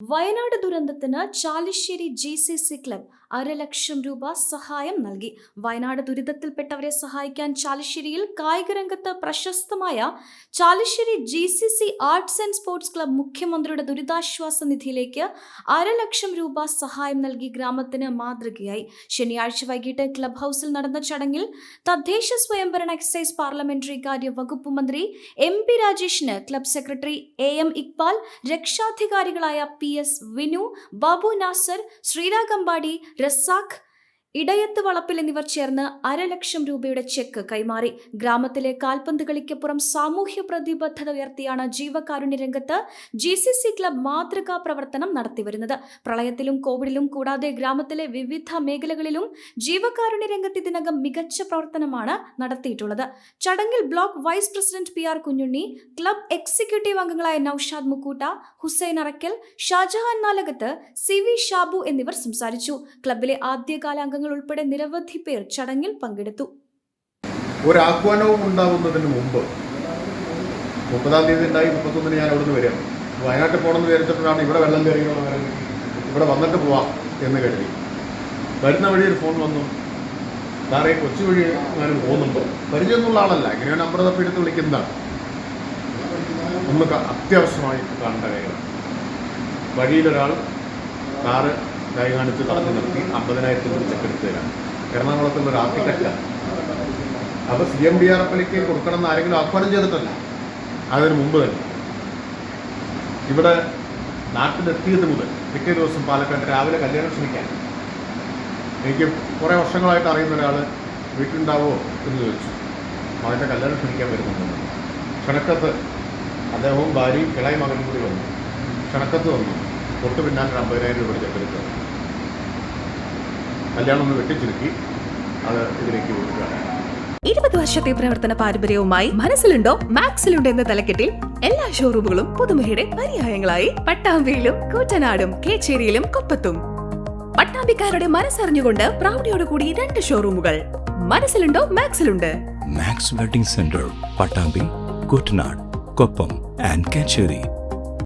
വയനാട് ദുരന്തത്തിന് Chalissery GCC club ₹1,00,000 സഹായം നൽകി. വയനാട് ദുരിതത്തിൽപ്പെട്ടവരെ സഹായിക്കാൻ ചാലിശ്ശേരിയിൽ കായിക രംഗത്ത് പ്രശസ്തമായ Chalissery GCC arts and sports club മുഖ്യമന്ത്രിയുടെ ദുരിതാശ്വാസ നിധിയിലേക്ക് ₹1,00,000 സഹായം നൽകി ഗ്രാമത്തിന് മാതൃകയായി. ശനിയാഴ്ച വൈകിട്ട് ക്ലബ് ഹൌസിൽ നടന്ന ചടങ്ങിൽ തദ്ദേശ സ്വയംഭരണ എക്സൈസ് പാർലമെന്ററി കാര്യ വകുപ്പ് മന്ത്രി MP രാജേഷിന് ക്ലബ് സെക്രട്ടറി AM ഇക്ബാൽ, രക്ഷാധികാരികളായ PS വിനു, ബാബു നാസർ, ശ്രീരാഗമ്പാടി, റസാഖ്, ഇടയത്ത് വളപ്പിൽ എന്നിവർ ചേർന്ന് ₹1,00,000 ചെക്ക് കൈമാറി. ഗ്രാമത്തിലെ കാൽപന്ത് കളിക്കപ്പുറം സാമൂഹ്യ പ്രതിബദ്ധത ഉയർത്തിയാണ് ജീവകാരുണ്യ രംഗത്ത് GCC ക്ലബ് മാതൃകാ പ്രവർത്തനം നടത്തിവരുന്നത്. പ്രളയത്തിലും കോവിഡിലും കൂടാതെ ഗ്രാമത്തിലെ വിവിധ മേഖലകളിലും ജീവകാരുണ്യ രംഗത്ത് ഇതിനകം മികച്ച പ്രവർത്തനമാണ് നടത്തിയിട്ടുള്ളത്. ചടങ്ങിൽ block vice president PR Kunhunni, club executive അംഗങ്ങളായ നൌഷാദ് മുക്കൂട്ട, ഹുസൈൻ അറക്കൽ, ഷാജഹാൻ നാലകത്ത്, CV ഷാബു എന്നിവർ സംസാരിച്ചു. ക്ലബിലെ ആദ്യകാല അംഗങ്ങൾ ഉൾപ്പെടെ നിരവധി പേർ ചടങ്ങിൽ പങ്കെടുത്തു. ഒരു ആഹ്വാനവും ഉണ്ടാകുന്നതിന് മുമ്പ് 30-ാം തീയതി ഉണ്ടായി, 31-ന് ഞാൻ അവിടുന്ന് വരിക. വയനാട്ടിൽ പോകണമെന്ന് വിചാരിച്ചപ്പോഴാണ് ഇവിടെ വെള്ളം കയറിയുള്ള ഇവിടെ വന്നിട്ട് പോവാം എന്ന് കരുതി. വരുന്ന വഴി ഒരു ഫോൺ വന്നു, സാറേ കൊച്ചു വഴി ഞാൻ പോകുന്നുണ്ട്. പരിചയമൊന്നുള്ള ആളല്ല, ഇങ്ങനെ നമ്പർ തപ്പിയെടുത്ത് വിളിക്കുന്നതാണ്. ഒന്ന് അത്യാവശ്യമായി കാണേണ്ട കാര്യമാണ്. വഴിയിലൊരാൾ കാറ് കൈ കാണിച്ച് തടഞ്ഞു നിർത്തി 50,000 ചെക്ക് എടുത്ത് തരാം. എറണാകുളത്തുള്ള ഒരു ആർക്കിടെക്റ്റാണ്. അപ്പോൾ CMDRFലേക്ക് കൊടുക്കണമെന്ന് ആരെങ്കിലും ആഹ്വാനം ചെയ്തിട്ടല്ല, അതിന് മുമ്പ് തന്നെ ഇവിടെ നാട്ടിലെത്തിയത് മുതൽ പിറ്റേ ദിവസം പാലക്കാട് രാവിലെ കല്യാണം ക്ഷണിക്കാൻ എനിക്ക് കുറേ വർഷങ്ങളായിട്ട് അറിയുന്ന ഒരാൾ വീട്ടിലുണ്ടാവുമോ എന്ന് ചോദിച്ചു. മകൻ്റെ കല്യാണം ക്ഷണിക്കാൻ വരുന്നുണ്ട്. ക്ഷണക്കത്ത് അദ്ദേഹവും ഭാര്യയും ഇളയ മകനും കൂടി വന്നു. ക്ഷണക്കത്ത് വന്നു, തൊട്ട് പിന്നാലെ ₹50,000 ചെക്കെടുത്ത് കല്യാണം ഒന്ന് വെട്ടിച്ചുരുക്കി അത് ഇതിലേക്ക് കൊടുക്കുകയാണ്. 20 വർഷത്തെ പ്രവർത്തന പാരമ്പര്യവുമായി മനസ്സിലുണ്ടോ മാക്സിലുണ്ടോ എന്ന തലക്കെട്ടിൽ എല്ലാ ഷോറൂമുകളും പുതുമയുടെ പര്യായങ്ങളായി പട്ടാമ്പിയിലും കൂറ്റനാടും കേച്ചേരിയിലും കൊപ്പത്തും. പട്ടാമ്പിക്കാരുടെ മനസ്സറിഞ്ഞുകൊണ്ട് പ്രൗഢിയോടുകൂടി 2 ഷോറൂമുകൾ. മനസ്സിലുണ്ടോ മാക്സിലുണ്ട്. Max wedding centre, Pattambi, Koottanad, Koppam and Kecheri.